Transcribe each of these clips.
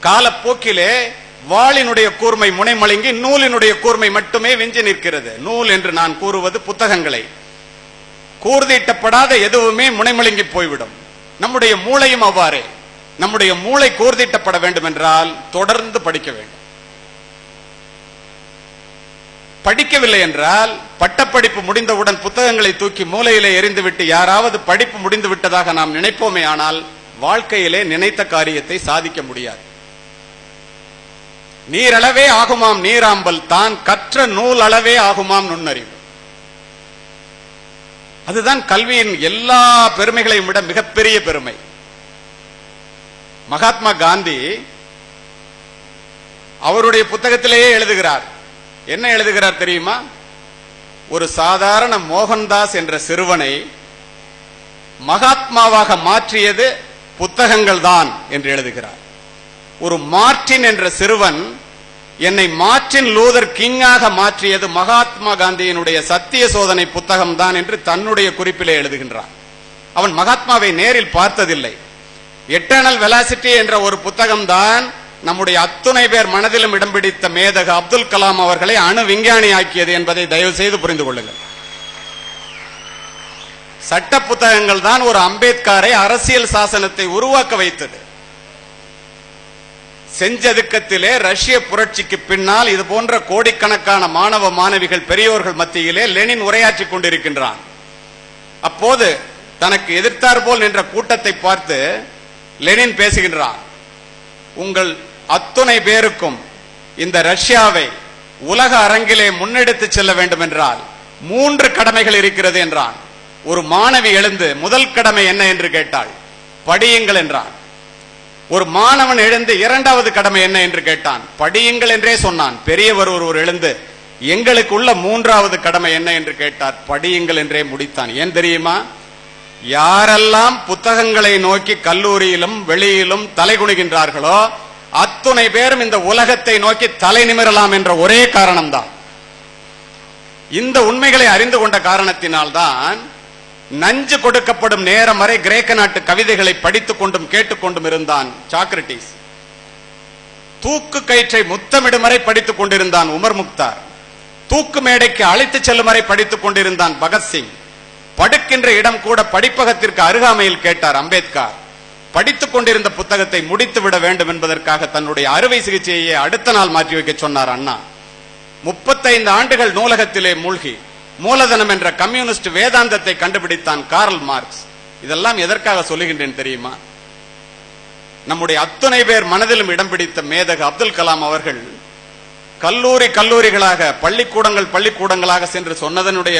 காலப்போக்கிலே வாளினுடைய கூர்மை முனைமழுங்கி நூலினுடைய கூர்மை மட்டுமே விஞ்சி நிற்கிறது. நூல் என்று நான் கூறுவது புத்தகங்களை. கூர்தீட்டப்படாத எதுவுமே முனைமழுங்கி போய்விடும். நம்முடைய மூளையும் அவ்வாறே. நம்முடைய மூளை கூர்தீட்டப்பட வேண்டும் என்றால் தொடர்ந்து படிக்க வேண்டும். படிக்கவில்லை என்றால் பட்டப்படிப்பு முடிந்தவுடன் புத்தகங்களை தூக்கி மூலையிலே எறிந்துவிட்டு யாராவது படிப்பு முடிந்து விட்டதாக நாம் நினைப்போமே, ஆனால் வாழ்க்கையிலே நினைத்த காரியத்தை சாதிக்க முடியாது. நீரளவே ஆகுமாம் நீராம்பல், தான் கற்ற நூல் அளவே ஆகுமாம் நுண்ணறிவு. அதுதான் கல்வியின் எல்லா பெருமைகளையும் விட மிகப்பெரிய பெருமை. மகாத்மா காந்தி அவருடைய புத்தகத்திலேயே எழுதுகிறார். என்ன எழுதுகிறார் தெரியுமா? ஒரு சாதாரண மோகன்தாஸ் என்ற சிறுவனை மகாத்மாவாக மாற்றியது புத்தகங்கள் தான் என்று எழுதுகிறார். ஒரு மார்டின் என்ற சிறுவன் என்னை மார்டின் லூதர் கிங்காக மாற்றியது மகாத்மா காந்தியினுடைய சத்திய சோதனை புத்தகம் தான் என்று தன்னுடைய குறிப்பிலே எழுதுகின்றான். அவன் மகாத்மாவை நேரில் பார்த்ததில்லை. எட்டர்னல் வெலாசிட்டி என்ற ஒரு புத்தகம் தான் நம்முடைய அத்துணை பேர் மனதிலும் இடம் பிடித்த மேதக அப்துல் கலாம் அவர்களை அணு விஞ்ஞானி ஆக்கியது என்பதை தயவு செய்து புரிந்து கொள்ளுங்கள். சட்ட புத்தகங்கள் தான் ஒரு அம்பேத்கரை அரசியல் சாசனத்தை உருவாக்க வைத்தது. செஞ்சதுக்கத்திலே ரஷ்ய புரட்சிக்கு பின்னால் இது போன்ற கோடிக்கணக்கான மாணவ மாணவிகள் பெரியோர்கள் மத்தியிலே லெனின் உரையாற்றிக் கொண்டிருக்கின்றான். அப்போது தனக்கு எதிர்த்தார் போல் நின்ற கூட்டத்தை பார்த்து லெனின் பேசுகின்றான். உங்கள் அத்துணை பேருக்கும் இந்த ரஷ்யாவை உலக அரங்கிலே முன்னெடுத்து செல்ல வேண்டும் என்றால் 3 கடமைகள் இருக்கிறது என்றான். ஒரு மாணவி எழுந்து முதல் கடமை என்ன என்று கேட்டாள். படியுங்கள் என்றான். ஒரு மாணவன் எழுந்து இரண்டாவது கடமை என்ன என்று கேட்டான். படியுங்கள் என்றே சொன்னான். பெரியவர் ஒருவர் எழுந்து எங்களுக்கு உள்ள 3வது கடமை என்ன என்று கேட்டார். படியுங்கள் என்றே முடித்தான். ஏன் தெரியுமா? யாரெல்லாம் புத்தகங்களை நோக்கி கல்லூரியிலும் வெளியிலும் தலைகுனிகின்றார்களோ அத்துணை பேரும் இந்த உலகத்தை நோக்கி தலை நிமிரலாம் என்ற ஒரே காரணம்தான். இந்த உண்மைகளை அறிந்து கொண்ட காரணத்தினால்தான் நஞ்சு கொடுக்கப்படும் நேரம் வரை கிரேக்க நாட்டு கவிதைகளை படித்துக் கொண்டும் கேட்டுக்கொண்டும் இருந்தான் சாக்ரட்டிஸ். தூக்கு கயிற்றை முத்தமிடும் வரை படித்துக் கொண்டிருந்தான் உமர் முக்தார். தூக்கு மேடைக்கு அழைத்து செல்லும் வரை படித்துக் கொண்டிருந்தான் பகத்சிங். படுக்கின்ற இடம் கூட படிப்பகத்திற்கு அருகாமையில் கேட்டார் அம்பேத்கர். படித்துக் கொண்டிருந்த புத்தகத்தை முடித்து விட வேண்டும் என்பதற்காக தன்னுடைய அறுவை சிகிச்சையை அடுத்த நாள் மாற்றி வைக்க சொன்னார் அண்ணா. 35 ஆண்டுகள் நூலகத்திலே மூழ்கி மூலதனம் என்ற கம்யூனிஸ்ட் வேதாந்தத்தை கண்டுபிடித்தான் கார்ல் மார்க்ஸ். இதெல்லாம் எதற்காக சொல்லுகின்றேன் தெரியுமா? நம்முடைய அத்துணை பேர் மனதிலும் இடம் பிடித்த மேதக அப்துல் கலாம் அவர்கள் கல்லூரிகளாக பள்ளிக்கூடங்களாக சென்று சொன்னதனுடைய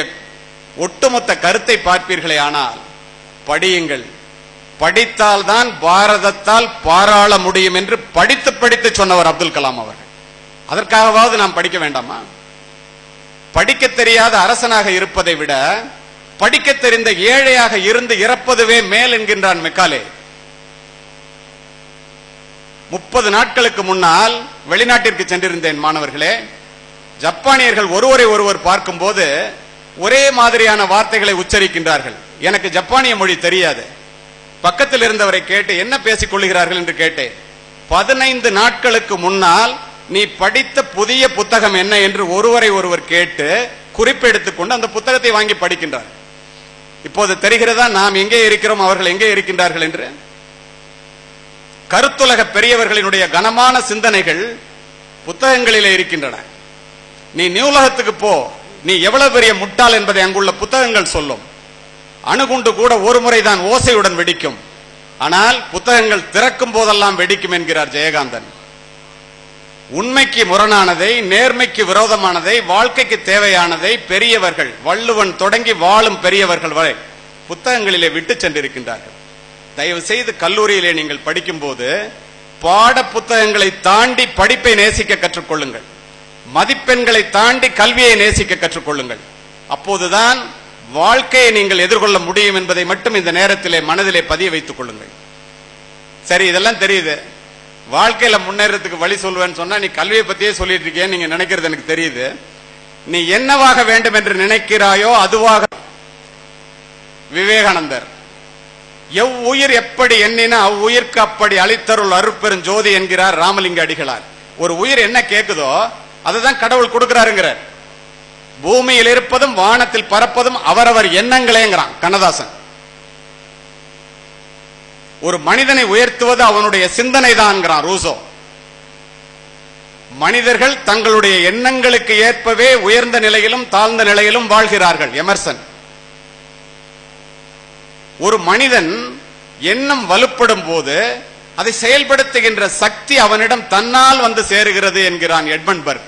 ஒட்டுமொத்த கருத்தை பார்ப்பீர்களே, ஆனால் படியுங்கள், படித்தால்தான் பாரதத்தால் பாராள முடியும் என்று படித்து சொன்னவர் அப்துல் கலாம் அவர்கள். அதற்காகவாவது நாம் படிக்க வேண்டாமா? படிக்க தெரியாத அரசனாக இருப்பதை விட படிக்க தெரிந்த ஏழையாக இருந்து இறப்பதுவே மேல் என்கின்றான் மெக்காலே. 30 நாட்களுக்கு முன்னால் வெளிநாட்டிற்கு சென்றிருந்தேன் மாணவர்களே. ஜப்பானியர்கள் ஒருவரை ஒருவர் பார்க்கும் போது ஒரே மாதிரியான வார்த்தைகளை உச்சரிக்கின்றார்கள். எனக்கு ஜப்பானிய மொழி தெரியாது. பக்கத்தில் இருந்தவரை கேட்டு என்ன பேசிக் கொள்கிறார்கள் என்று கேட்டேன். 15 நாட்களுக்கு முன்னால் நீ படித்த புதிய புத்தகம் என்ன என்று ஒருவரை ஒருவர் கேட்டு குறிப்பெடுத்துக் கொண்டு அந்த புத்தகத்தை வாங்கி படிக்கின்றார். இப்போது தெரிகிறதா நாம் எங்கே இருக்கிறோம், அவர்கள் எங்கே இருக்கின்றார்கள் என்று? கருத்துலக பெரியவர்களினுடைய கனமான சிந்தனைகள் புத்தகங்களிலே இருக்கின்றன. நீ நூலகத்துக்கு போ, நீ எவ்வளவு பெரிய முட்டாள் என்பதை அங்குள்ள புத்தகங்கள் சொல்லும். அணுகுண்டு கூட ஒரு முறைதான் ஓசையுடன் வெடிக்கும், ஆனால் புத்தகங்கள் திறக்கும் போதெல்லாம் வெடிக்கும் என்கிறார் ஜெயகாந்தன். உண்மைக்கு முரணானதை, நேர்மைக்கு விரோதமானதை, வாழ்க்கைக்கு தேவையானதை பெரியவர்கள், வள்ளுவன் தொடங்கி வாழும் பெரியவர்கள் வரை புத்தகங்களிலே விட்டு சென்றிருக்கின்றார்கள். தயவு செய்து கல்லூரியிலே நீங்கள் படிக்கும் போது பாட புத்தகங்களை தாண்டி படிப்பை நேசிக்க கற்றுக்கொள்ளுங்கள். மதிப்பெண்களை தாண்டி கல்வியை நேசிக்க கற்றுக்கொள்ளுங்கள். அப்போதுதான் வாழ்க்கையை நீங்கள் எதிர்கொள்ள முடியும் என்பதை மட்டும் இந்த நேரத்திலே மனதிலே பதிய வைத்துக் கொள்ளுங்கள். சரி, இதெல்லாம் தெரியுது. வாழ்க்கையில முன்னேறதுக்கு வழி சொல்வேன்னு சொன்னா நீ கல்வியை பத்தியே சொல்லிட்டு இருக்கேன்னு நீங்க நினைக்கிறது எனக்கு தெரியுது. நீ என்னவாக வேண்டும் என்று நினைக்கிறாயோ அதுவாக. விவேகானந்தர் எவ்வுயிர் எப்படி எண்ணின அவ்வுயிர்க்கு அப்படி அளித்தருள் அருட்பெரும் ஜோதி என்கிறார் ராமலிங்க அடிகளார். ஒரு உயிர் என்ன கேட்குதோ அதுதான் கடவுள் கொடுக்கிறாருங்கிறார். பூமியில் இருப்பதும் வானத்தில் பறப்பதும் அவரவர் எண்ணங்களேங்கிறான் கண்ணதாசன். ஒரு மனிதனை உயர்த்துவது அவனுடைய சிந்தனை தான் ரூசோ. மனிதர்கள் தங்களுடைய எண்ணங்களுக்கு ஏற்பவே உயர்ந்த நிலையிலும் தாழ்ந்த நிலையிலும் வாழ்கிறார்கள் எமர்சன். ஒரு மனிதன் எண்ணம் வலுப்படும் போது அதை செயல்படுத்துகின்ற சக்தி அவனிடம் தன்னால் வந்து சேருகிறது என்கிறான் எட்மண்ட் பர்க்.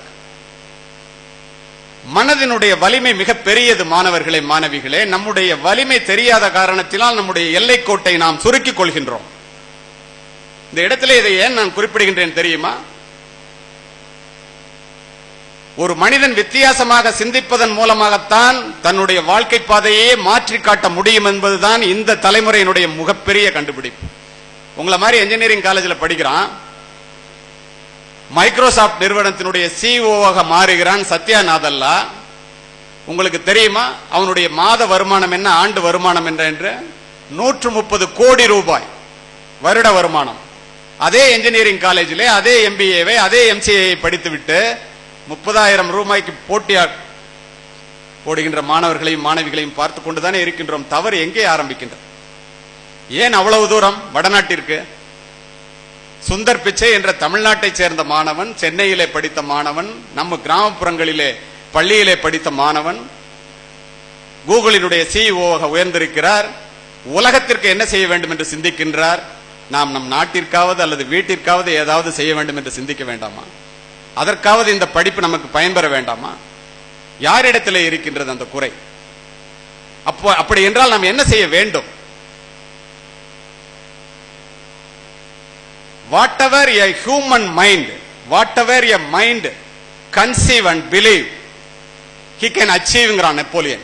மனதினுடைய வலிமை மிக பெரியது மாணவர்களே, மாணவிகளே. நம்முடைய வலிமை தெரியாத காரணத்தினால் நம்முடைய எல்லைக்கோட்டை நாம் சுருக்கிக் கொள்கின்றோம். இந்த இடத்துல இதை ஏன் நான் குறிப்பிடுகின்றேன் தெரியுமா? ஒரு மனிதன் வித்தியாசமாக சிந்திப்பதன் மூலமாகத்தான் தன்னுடைய வாழ்க்கை பாதையே மாற்றி காட்ட முடியும் என்பதுதான் இந்த தலைமுறையினுடைய மிகப்பெரிய கண்டுபிடிப்பு. உங்களை மாதிரி என்ஜினியரிங் காலேஜில் படிக்கிறான், மைக்ரோசாப்ட் நிறுவனத்தினுடைய சிஇஓவாக மாறுகிறான் சத்யா நாதல்லா. உங்களுக்கு தெரியுமா அவனுடைய மாத வருமானம் என்ன, ஆண்டு வருமானம் என்று? 130 கோடி ரூபாய் வருட வருமானம். அதே என்ஜினியரிங் காலேஜிலே அதே எம்பிஏவை அதே எம்சிஏ படித்துவிட்டு 30,000 ரூபாய்க்கு போட்டியாக போடுகின்ற மாணவர்களையும் மாணவிகளையும் பார்த்து கொண்டுதானே இருக்கின்றோம். தவறு எங்கே ஆரம்பிக்கின்றது? ஏன் அவ்வளவு தூரம் வடநாட்டிற்கு? சுந்தர் பிச்சை என்ற தமிழ்நாட்டை சேர்ந்த மாணவன், சென்னையிலே படித்த மாணவன், நம்ம கிராமப்புறங்களிலே பள்ளியிலே படித்த மாணவன், கூகுளினுடைய சிஇஓவாக உயர்ந்திருக்கிறார். உலகத்திற்கு என்ன செய்ய வேண்டும் என்று சிந்திக்கின்றார். நாம் நம் நாட்டிற்காவது அல்லது வீட்டிற்காவது ஏதாவது செய்ய வேண்டும் என்று சிந்திக்க வேண்டாமா? அதற்காவது இந்த படிப்பு நமக்கு பயன்பெற வேண்டாமா? யாரிடத்திலே இருக்கின்றது அந்த குறை? அப்படி என்றால் நாம் என்ன செய்ய வேண்டும்? Whatever a human mind, whatever a mind conceive and believe, he can achieve ங்கிறான் Napoleon.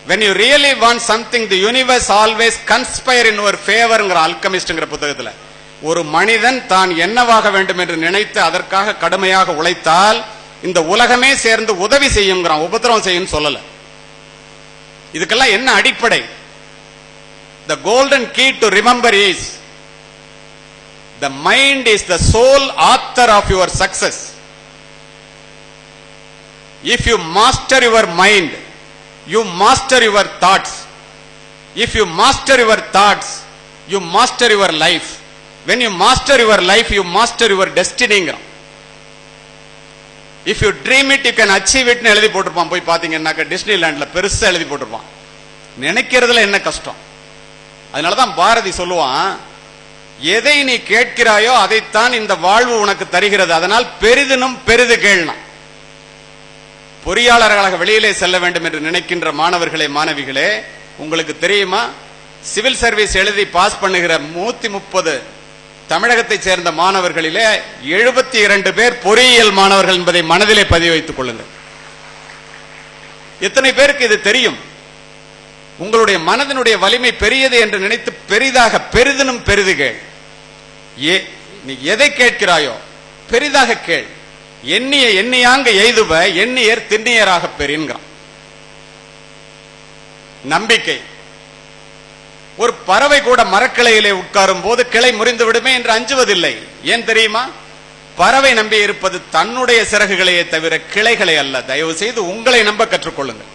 When you really want something, the universe always conspire in your favor ங்கிற அல்கெமிஸ்ட்ங்கிற புத்தகத்துல. ஒரு மனிதன் தான் என்னவாக வேண்டும் என்று நினைத்து அதற்காக கடுமையாக உழைத்தால் இந்த உலகமே சேர்ந்து உதவி செய்யுங்கிறான், உபத்திரவம் செய்யும் சொல்லல. இதுக்கெல்லாம் என்ன அடிப்படை? The golden key to remember is the mind is the sole author of your success. If you master your mind, you master your thoughts. If you master your thoughts, you master your life. When you master your life, you master your destiny. If you dream it, you can achieve it னு எழுதி போட்டுருப்பான். போய் பாத்தீங்கன்னாக்க டிஸ்னிலேண்ட்ல பெருசா எழுதி போட்டுருப்பான். நினைக்கிறதுல என்ன கஷ்டம்? அதனாலதான் பாரதி சொல்லுவான், எதை நீ கேட்கிறாயோ அதைத்தான் இந்த வாழ்வு உனக்கு தருகிறது, அதனால் பெரிதினும் பெரிது கேள்னா. பொறியாளர்களாக வெளியிலே செல்ல வேண்டும் என்று நினைக்கின்ற மாணவர்களே, மாணவிகளே, உங்களுக்கு தெரியுமா சிவில் சர்வீஸ் எழுதி பாஸ் பண்ணுகிற 130 தமிழகத்தை சேர்ந்த மாணவர்களிலே 72 பேர் பொறியியல் மாணவர்கள் என்பதை மனதிலே பதிவு வைத்துக் கொள்ளுங்கள். எத்தனை பேருக்கு இது தெரியும்? உங்களுடைய மனதினுடைய வலிமை பெரியது என்று நினைத்து பெரிதாக பெரிதினும் பெரிது கேள். நீ எதை கேட்கிறாயோ பெரிதாக கேள். எண்ணிய எண்ணியாங்க எய்துவ எண்ணியர் திண்ணியராக பெறுகிறான். நம்பிக்கை. ஒரு பறவை கூட மரக்கிளையிலே உட்காரும் போது கிளை முறிந்து விடுமே என்று அஞ்சுவதில்லை. ஏன் தெரியுமா? பறவை நம்பி இருப்பது தன்னுடைய சிறகுகளையே தவிர கிளைகளை அல்ல. தயவு செய்து உங்களை நம்ப கற்றுக்கொள்ளுங்கள்.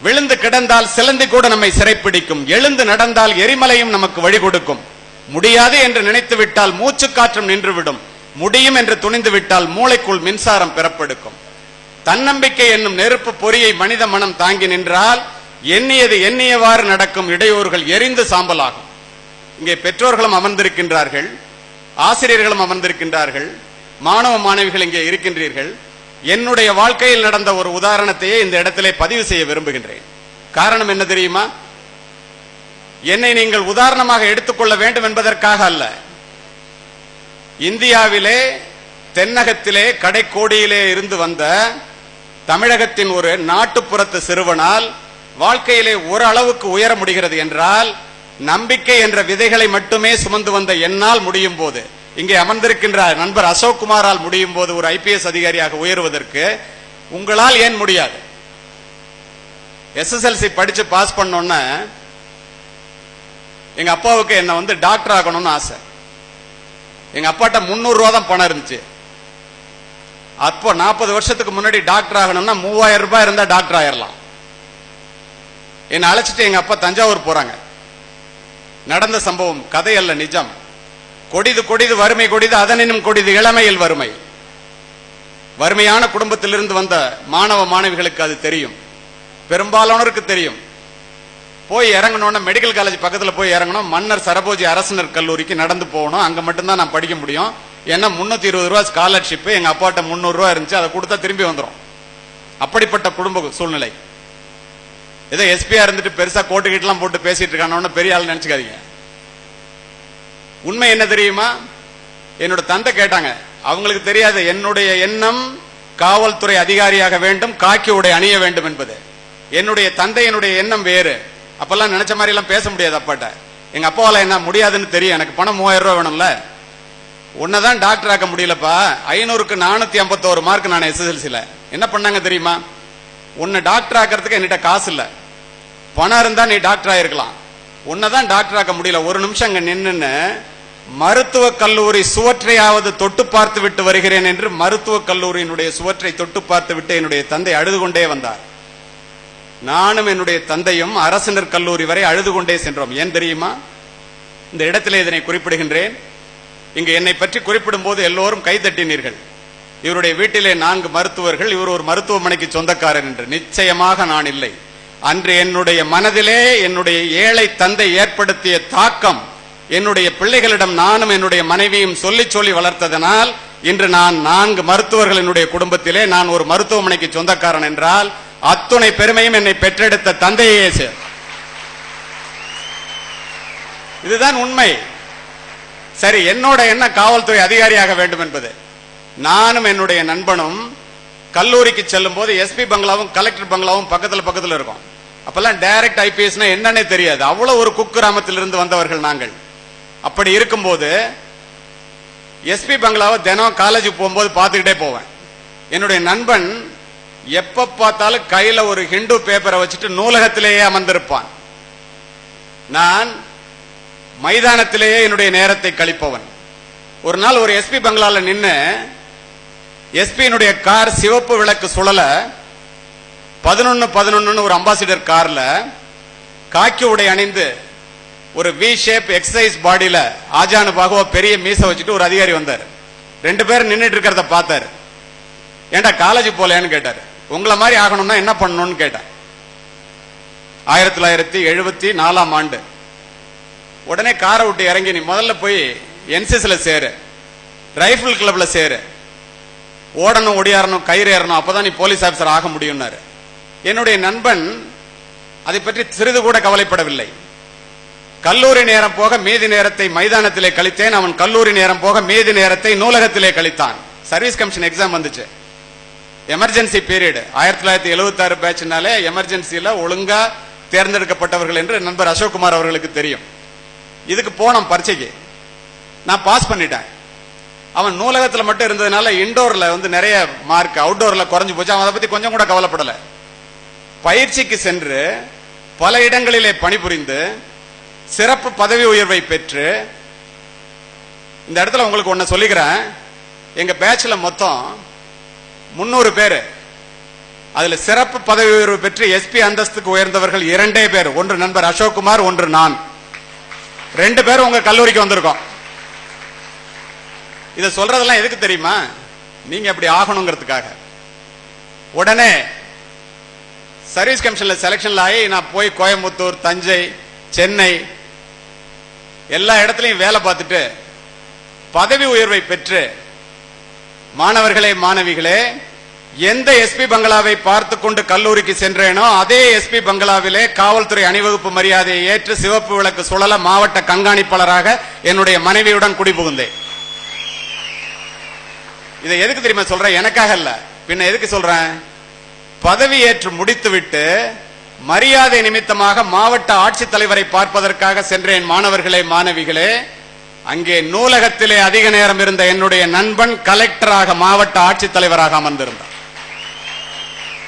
விழுந்து கிடந்தால் சிலந்தி கூட நம்மை சிறைப்பிடிக்கும். எழுந்து நடந்தால் எரிமலையும் நமக்கு வழி கொடுக்கும். முடியாது என்று நினைத்து விட்டால் மூச்சு காற்றும் நின்றுவிடும். முடியும் என்று துணிந்து விட்டால் மூளைக்குள் மின்சாரம் பெறப்படுக்கும். தன்னம்பிக்கை என்னும் நெருப்பு பொறியை மனித மனம் தாங்கி நின்றால் எண்ணியது எண்ணியவாறு நடக்கும். இடையூறுகள் எரிந்து சாம்பலாகும். இங்கே பெற்றோர்களும் அமர்ந்திருக்கின்றார்கள், ஆசிரியர்களும் அமர்ந்திருக்கின்றார்கள், மாணவ மாணவிகள் இங்கே இருக்கின்றீர்கள். என்னுடைய வாழ்க்கையில் நடந்த ஒரு உதாரணத்தையே இந்த இடத்திலே பதிவு செய்ய விரும்புகின்றேன். காரணம் என்ன தெரியுமா? என்னை நீங்கள் உதாரணமாக எடுத்துக்கொள்ள வேண்டும் என்பதற்காக அல்ல. இந்தியாவிலே தென்னகத்திலே கடைக்கோடியிலே இருந்து வந்த தமிழகத்தின் ஒரு நாட்டுப்புறத்து சிறுவனால் வாழ்க்கையிலே ஓரளவுக்கு உயர முடிகிறது என்றால் நம்பிக்கை என்ற விதைகளை மட்டுமே சுமந்து வந்த என்னால் முடியும் போது, இங்கே அமர்ந்திருக்கின்ற நண்பர் அசோக் குமாரால் முடியும் போது ஒரு IPS அதிகாரியாக உயர்வதற்கு உங்களால் ஏன் முடியாது? SSLC படிச்சு பாஸ் பண்ணோன்னு எங்க அப்பாவுக்கு என்ன வந்து டாக்டர் ஆகணும்னு ஆசை. எங்க அப்பாட்ட 300 ரூபா தான் பணம் இருந்துச்சு. அப்போ 40 வருஷத்துக்கு முன்னாடி டாக்டர் ஆகணும்னா 3000 ரூபாய் இருந்தா டாக்டர் ஆயிரலாம். என்னை அழைச்சிட்டு எங்க அப்பா தஞ்சாவூர் போறாங்க. நடந்த சம்பவம், கதை அல்ல, நிஜம். கொடிது கொடிது வறுமை கொடிது, அதனினும் கொடிது இளமையில் வறுமை. வறுமையான குடும்பத்திலிருந்து வந்த மாணவ மாணவிகளுக்கு அது தெரியும், பெரும்பாலானோருக்கு தெரியும். போய் இறங்கணும்னா மெடிக்கல் காலேஜ் பக்கத்துல போய் இறங்கணும். மன்னர் சரபோஜி அரசினர் கல்லூரிக்கு நடந்து போகணும். அங்க மட்டும்தான் நான் படிக்க முடியும். ஏன்னா 320 ரூபாய் ஸ்காலர்ஷிப், எங்க அப்பாட்ட 300 ரூபாய் இருந்துச்சு, அதை கொடுத்தா திரும்பி வந்துடும். அப்படிப்பட்ட குடும்ப சூழ்நிலை. ஏதோ எஸ்பியா இருந்துட்டு பெருசா கோட்டுக்கிட்டலாம் போட்டு பேசிட்டு இருக்கானு பெரிய ஆள் நினைச்சுக்காதீங்க. உண்மை என்ன தெரியுமா? என்னோட தந்தை கேட்டாங்க, அவங்களுக்கு தெரியாது என்னுடைய எண்ணம் காவல்துறை அதிகாரியாக வேண்டும், காக்கி உடை அணிய வேண்டும் என்பது. என்னுடைய தந்தையினுடைய எண்ணம் வேறு. அப்பெல்லாம் நினைச்ச மாதிரி எல்லாம் பேச முடியாது அப்பாட்ட. எங்க அப்பாவால என்ன முடியாதுன்னு தெரியும். எனக்கு பணம் 3000 ரூபாய் வேணும்ல. உன்னதான் டாக்டர் ஆக்க முடியலப்பா. 500க்கு 451 மார்க் நான் SSLCல. என்ன பண்ணாங்க தெரியுமா? உன்னை டாக்டர் ஆக்கிறதுக்கு என்கிட்ட காசு இல்ல, பணம் இருந்தா நீ டாக்டர் ஆயிருக்கலாம். உன்னதான் டாக்டர் ஆக்க முடியல. ஒரு நிமிஷம் அங்க நின்னு மருத்துவ கல்லூரி சுவற்றையாவது தொட்டு பார்த்து விட்டு வருகிறேன் என்று மருத்துவ கல்லூரியினுடைய சுவற்றை தொட்டு பார்த்து விட்டு என்னுடைய தந்தை அழுது கொண்டே வந்தார். நானும் என்னுடைய தந்தையும் அரசினர் கல்லூரி வரை அழுது கொண்டே சென்றோம். ஏன் தெரியுமா? இந்த இடத்திலே இதனை குறிப்பிடுகின்றேன். இங்கு என்னை பற்றி குறிப்பிடும் போது எல்லோரும் கைதட்டினீர்கள். இவருடைய வீட்டிலே 4 மருத்துவர்கள், இவர் ஒரு மருத்துவமனைக்கு சொந்தக்காரர் என்று. நிச்சயமாக நான் இல்லை. அன்று என்னுடைய மனதிலே என்னுடைய ஏழை தந்தை ஏற்படுத்திய தாக்கம் என்னுடைய பிள்ளைகளிடம் நானும் என்னுடைய மனைவியும் சொல்லி சொல்லி வளர்த்ததனால் இன்று நான் 4 மருத்துவர்கள் என்னுடைய குடும்பத்திலே நான் ஒரு மருத்துவமனைக்கு சொந்தக்காரன் என்றால் அத்துணை பெருமையும் என்னை பெற்றெடுத்த தந்தையே. இதுதான் உண்மை. சரி, என்னோட என்ன காவல்துறை அதிகாரியாக வேண்டும் என்பது. நானும் என்னுடைய நண்பனும் கல்லூரிக்கு செல்லும் போது எஸ்பி பங்களாவும் கலெக்டர் பங்களாவும் பக்கத்துல இருக்கும். அப்பெல்லாம் டைரக்ட் ஐபிஎஸ்னா என்னன்னே தெரியாது. அவ்வளவு ஒரு குக்கிராமத்திலிருந்து வந்தவர்கள் நாங்கள். அப்படி இருக்கும்போது எஸ்பி பங்களாவை தினம் காலேஜ் போகும்போது பார்த்துக்கிட்டே போவேன். என்னுடைய நண்பன் எப்ப பார்த்தாலும் கையில ஒரு ஹிந்து பேப்பரை வச்சுட்டு நூலகத்திலேயே அமர்ந்திருப்பான். நான் மைதானத்திலேயே என்னுடைய நேரத்தை கழிப்பவன். ஒரு நாள் ஒரு எஸ்பி பங்களால நின்று எஸ்பியினுடைய கார் சிவப்பு விளக்கு சுழல 1111 ஒரு அம்பாசிடர் கார்ல காக்கி உடை அணிந்து ஒரு வி ஷேப் எக்ஸசைஸ் பாடியில ஆஜானு பாகுவா பெரிய மீச வச்சுட்டு ஒரு அதிகாரி வந்தார். 2 பேரும் நின்றுட்டு இருக்கிறத பார்த்தாரு. ஏண்டா காலேஜ் போலேன்னு கேட்டாரு. உங்களை மாதிரி ஆகணும்னா என்ன பண்ணணும்னு கேட்டார். 1974ஆம் ஆண்டு. உடனே காரை விட்டு இறங்கி நீ முதல்ல போய் என்சிசில சேரு, ரைபிள் கிளப்ல சேரு, ஓடணும் ஒடியாரணும் கயிறு ஏறணும், அப்பதான் நீ போலீஸ் ஆபீசர் ஆக முடியும்னாரு. என்னுடைய நண்பன் அதை பற்றி சிறிது கூட கவலைப்படவில்லை. கல்லூரி நேரம் போக மீதி நேரத்தை மைதானத்திலே கழித்தேன். அவன் கல்லூரி நேரம் போக மீதி நேரத்தை நூலகத்திலே கழித்தான். சர்வீஸ் கமிஷன் எக்ஸாம் வந்துச்சு. Emergency period. 1976 பேட்ச்னாலே எமர்ஜென்சியில ஒழுங்கா தேர்ந்தெடுக்கப்பட்டவர்கள் என்று நண்பர் அசோக்குமார் அவர்களுக்கு தெரியும். இதுக்கு போனோம் பரீட்சைக்கு. நான் பாஸ் பண்ணிட்டேன். அவன் நூலகத்தில் மட்டும் இருந்ததுனால இன்டோர்ல வந்து நிறைய மார்க், அவுட்டோர்ல குறைஞ்சு போச்சு. அவன் அதை பத்தி கொஞ்சம் கூட கவலைப்படல. பயிற்சிக்கு சென்று பல இடங்களிலே பணிபுரிந்து சிறப்பு பதவி உயர்வை பெற்று, இந்த இடத்துல உங்களுக்கு ஒன்னு சொல்லிக்கிறேன், எங்க பேட்ச்ல மொத்தம் 300 பேர். அதுல சிறப்பு பதவி உயர்வு பெற்று எஸ்பி அந்தஸ்துக்கு உயர்ந்தவர்கள் 2 பேர். ஒன்று நண்பர் அசோக்குமார், ஒன்று நான். 2 பேரும் உங்க கல்லூரிக்கு வந்திருக்கோம். இத சொல்றதெல்லாம் எதுக்கு தெரியுமா? நீங்க அப்படி ஆகணுங்கிறதுக்காக. உடனே சர்வீஸ் கமிஷன்ல செலக்ஷன்ல ஆகி நான் போய் கோயம்புத்தூர், தஞ்சை, சென்னை எல்லா இடத்துலையும் வேலை பார்த்துட்டு பதவி உயர்வை பெற்று, மாணவர்களே மாணவிகளே, எந்த எஸ்பி பங்களாவை பார்த்து கொண்டு கல்லூரிக்கு சென்றேனோ அதே எஸ்பி பங்களாவிலே காவல்துறை அணிவகுப்பு மரியாதையை ஏற்று சிவப்பு விளக்கு சுழல மாவட்ட கண்காணிப்பாளராக என்னுடைய மனைவியுடன் குடிபுகுந்தேன். இதை எதுக்கு தெரியுமா சொல்றேன்? எனக்காக இல்ல, பின்ன எதுக்கு சொல்றேன்? பதவி ஏற்று முடித்துவிட்டு மரியாதை நிமித்தமாக மாவட்ட ஆட்சித்தலைவரை பார்ப்பதற்காக சென்றேன். மாணவர்களே மாணவிகளே, அங்கே நூலகத்திலே அதிக நேரம் இருந்த என்னுடைய நண்பன் கலெக்டராக மாவட்ட ஆட்சித்தலைவராக அமர்ந்திருந்தார்.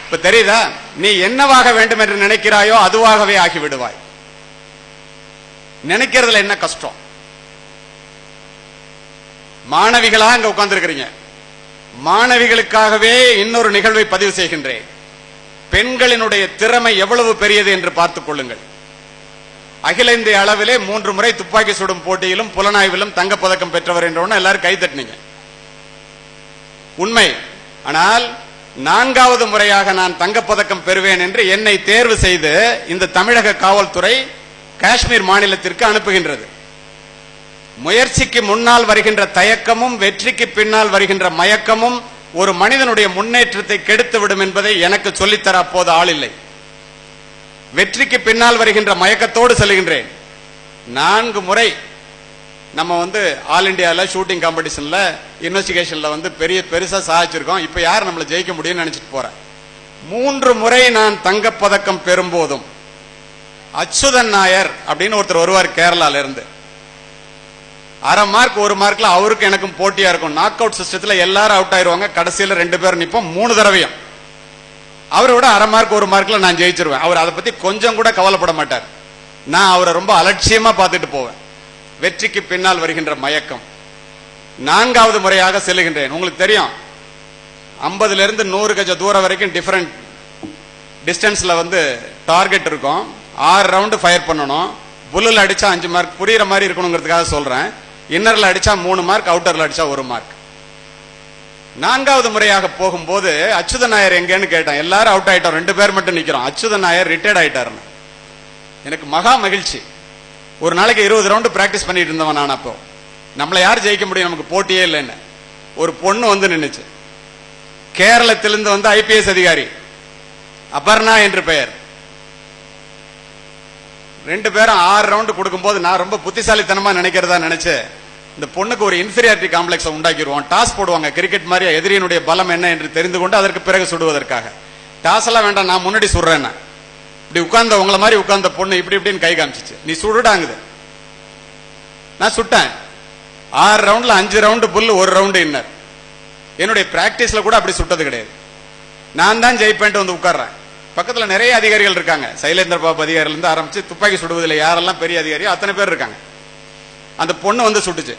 இப்ப இப்ப தெரியுதா? நீ என்னவாக வேண்டும் என்று நினைக்கிறாயோ அதுவாகவே ஆகிவிடுவாய். நினைக்கிறதுல என்ன கஷ்டம்? மாணவிகளா அங்க உட்கார்ந்து இருக்கிறீங்க. மாணவிகளுக்காகவே இன்னொரு நிகழ்வை பதிவு செய்கின்றேன். பெண்களினுடைய திறமை எவ்வளவு பெரியது என்று பார்த்துக் கொள்ளுங்கள். அகில இந்திய அளவிலே 3 முறை துப்பாக்கி சுடும் போட்டியிலும் புலனாய்விலும் தங்கப்பதக்கம் பெற்றவர் என்றோன்னு எல்லாரும் கை தட்டினீங்க. உண்மை. ஆனால் 4வது முறையாக நான் தங்கப்பதக்கம் பெறுவேன் என்று என்னை தேர்வு செய்து இந்த தமிழக காவல்துறை காஷ்மீர் மாநிலத்திற்கு அனுப்புகின்றது. முயற்சிக்கு முன்னால் வருகின்ற தயக்கமும் வெற்றிக்கு பின்னால் வருகின்ற மயக்கமும் ஒரு மனிதனுடைய முன்னேற்றத்தை கெடுத்துவிடும் என்பதை எனக்கு சொல்லித்தர அப்போது ஆள் இல்லை. வெற்றிக்கு பின்னால் வருகின்ற மயக்கத்தோடு செல்கின்றேன். 4 முறை நம்ம ஆல் இண்டியால ஷூட்டிங் காம்படிஷன்ல இன்வெஸ்டிகேஷன்ல பெருசா சாதிச்சிருக்கோம். இப்ப யார் நம்மளை ஜெயிக்க முடியும்னு நினைச்சிட்டு போறேன். 3 முறை நான் தங்கப்பதக்கம் பெறும் போதும் அச்சுதன் நாயர் அப்படின்னு ஒருத்தர் வருவார் கேரளால இருந்து. அரை மார்க் 1 மார்க்ல அவருக்கு எனக்கும் போட்டியா இருக்கும். நாக் அவுட் சிஸ்டத்துல எல்லாரும் அவுட் ஆயிருவாங்க. கடைசியில 2 பேரும் நிப்போம் 3 தடவையும். அவரோட அரை மார்க் 1 மார்க்ல நான் ஜெயிச்சிருவேன். அவர் அதை பத்தி கொஞ்சம் கூட கவலைப்பட மாட்டார். நான் அவரை ரொம்ப அலட்சியமா பார்த்துட்டு போவேன். வெற்றிக்கு பின்னால் வருகின்ற மயக்கம். 4வது முறையாக செல்லுகின்றேன். உங்களுக்கு தெரியும் 50ல இருந்து 100 கஜ தூரம் வரைக்கும் டிஃபரெண்ட் டிஸ்டன்ஸ்ல டார்கெட் இருக்கும். 6 ரவுண்டு ஃபயர் பண்ணணும். புல்லுல அடிச்சா 5 மார்க். புரியுற மாதிரி இருக்கணுங்கிறதுக்காக சொல்றேன். இன்னர்ல அடிச்சா 3 மார்க், அவுட்டர்ல அடிச்சா 1 மார்க். 4வது முறையாக போகும்போது அச்சுதன் நாயர் எங்கன்னு கேட்டேன். எல்லாரும் அவுட் ஆயிட்டோம், 2 பேர் மட்டும் நிக்கிறோம். அச்சுதன் நாயர் ரிட்டையர்ட் ஆயிட்டாருன்னு எனக்கு மகா மகிழ்ச்சி. ஒரு நாளைக்கு 20 ரவுண்டு பிராக்டிஸ் பண்ணிட்டு இருந்தவன் நான். அப்போ நம்மளை யார் ஜெயிக்க முடியும், நமக்கு போட்டியே இல்லைன்னு. ஒரு பொண்ணு நின்னுச்சு. கேரளத்திலிருந்து ஐபிஎஸ் அதிகாரி அபர்ணா என்று பெயர். 2 பேரும் 6 ரவுண்டு கொடுக்கும்போது நான் ரொம்ப புத்திசாலித்தனமா நினைக்கிறதா நினைச்சு இந்த பொண்ணுக்கு ஒரு இன்ஃபீரியாரிட்டி காம்ப்ளெக்ஸ் உண்டாக்கிடுவோம். டாஸ் போடுவாங்க கிரிக்கெட் மாதிரி, எதிரியினுடைய பலம் என்ன என்று தெரிந்து கொண்டு அதற்கு பிறகு சுடுவதற்காக. டாஸ் எல்லாம் வேண்டாம், நான் முன்னாடி சுடுறேன். இப்படி உட்கார்ந்த உங்களை மாதிரி உட்கார்ந்த பொண்ணு இப்படின்னு கை காமிச்சிச்சு. நீ சுடுடாங்குது. நான் சுட்டேன். 6 ரவுண்ட்ல 5 ரவுண்டு புல், 1 ரவுண்டு இன்னர். என்னுடைய பிராக்டிஸ்ல கூட அப்படி சுட்டது கிடையாது. நான் தான் ஜெயிப்பேன்ட்டு உட்கார்றேன். பக்கத்துல நிறைய அதிகாரிகள் இருக்காங்க. சைலேந்திர பாபு அதிகாரில இருந்து ஆரம்பிச்சு துப்பாக்கி சுடுவதில் யாரெல்லாம் பெரிய அதிகாரியோ அத்தனை பேர் இருக்காங்க. அந்த பொண்ணு சுட்டுச்சு.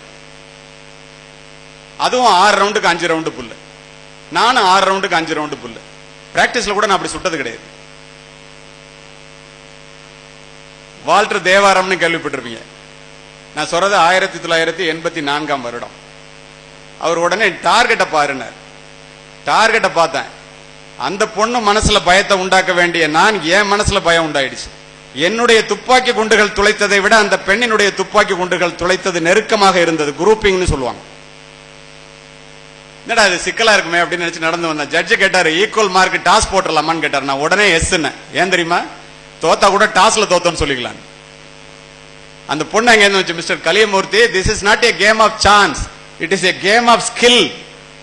அதுவும் 6 ரவுண்டுக்கு 5 ரவுண்டு புல்லு. நானும் 6 ரவுண்டுக்கு 5 ரவுண்டு புல்லு. பிராக்டிஸ்ல கூட நான் அப்படி சுட்டது கிடையாது. வால்டர் தேவாரம்னு கேள்விப்பட்டிருப்பீங்க. நான் சொல்றது 1984ஆம் வருடம். அவர் உடனே டார்கெட்டை பாருனார். டார்கெட்டை பார்த்தேன். அந்த பொண்ணு மனசுல பயத்தை உண்டாக்க வேண்டிய நான் என் மனசுல பயம் உண்டாயிடுச்சு. என்னுடைய துப்பாக்கி குண்டுகள் துளைத்ததை விட அந்த பெண்ணினுடைய துப்பாக்கி குண்டுகள் துளைத்தது நெருக்கமாக இருந்தது. குரூப்பிங்னு சொல்லுவாங்க. என்னடா இது சிக்கலா இருக்குமே அப்படின்னு நினைச்சு நடந்து வந்தேன். ஜட்ஜு கேட்டாரு, ஈக்குவல் மார்க் டாஸ் போட்டுடலாமான்னு கேட்டாரு. நான் உடனே எஸ். ஏன் தெரியுமா? தோத்தா கூட டாஸ்ல தோத்தோன்னு சொல்லிக்கலாம். அந்த பொண்ணு அங்க இருந்து வச்சு, mister Kaliyamurthy, this is not a game of chance, it is a game of skill.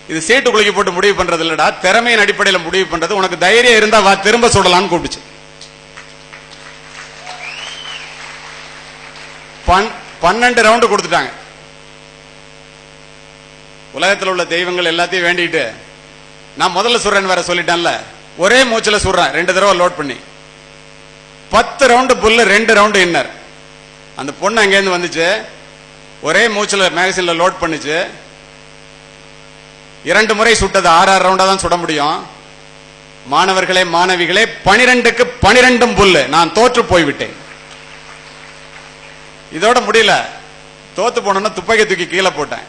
இது சீட்டு குலுக்கி போட்டு முடிவு பண்றது இல்லடா, திறமையின் அடிப்படையில் முடிவு பண்றது. உனக்கு தைரியம் இருந்தா வா திரும்ப சொல்லலாம்னு கூப்பிடுச்சு. 12 ரவுண்டு கொடுத்துட்டாங்க. உலகத்தில் உள்ள தெய்வங்கள் எல்லாத்தையும் வேண்டிட்டு நான் முதல்ல சுடுறேன்னு வேற சொல்லிட்டேன்ல, ஒரே மூச்சுல சுடுறேன் 2 தடவை லோட் பண்ணி. 10 ரவுண்டு புல்லு, 2 ரவுண்டு இன்னர். அந்த பொண்ணு அங்கேருந்து வந்துச்சு, ஒரே மூச்சுல மேகசின்ல லோட் பண்ணிச்சு. 2 முறை சுட்டது. 6 ரவுண்டா தான் சுட முடியும். மாணவர்களே மாணவிகளே, 12க்கு 12 புல்லு. நான் தோற்று போய்விட்டேன். இதோட முடியல. தோத்து போனோம்னா துப்பாக்கி தூக்கி கீழே போட்டேன்.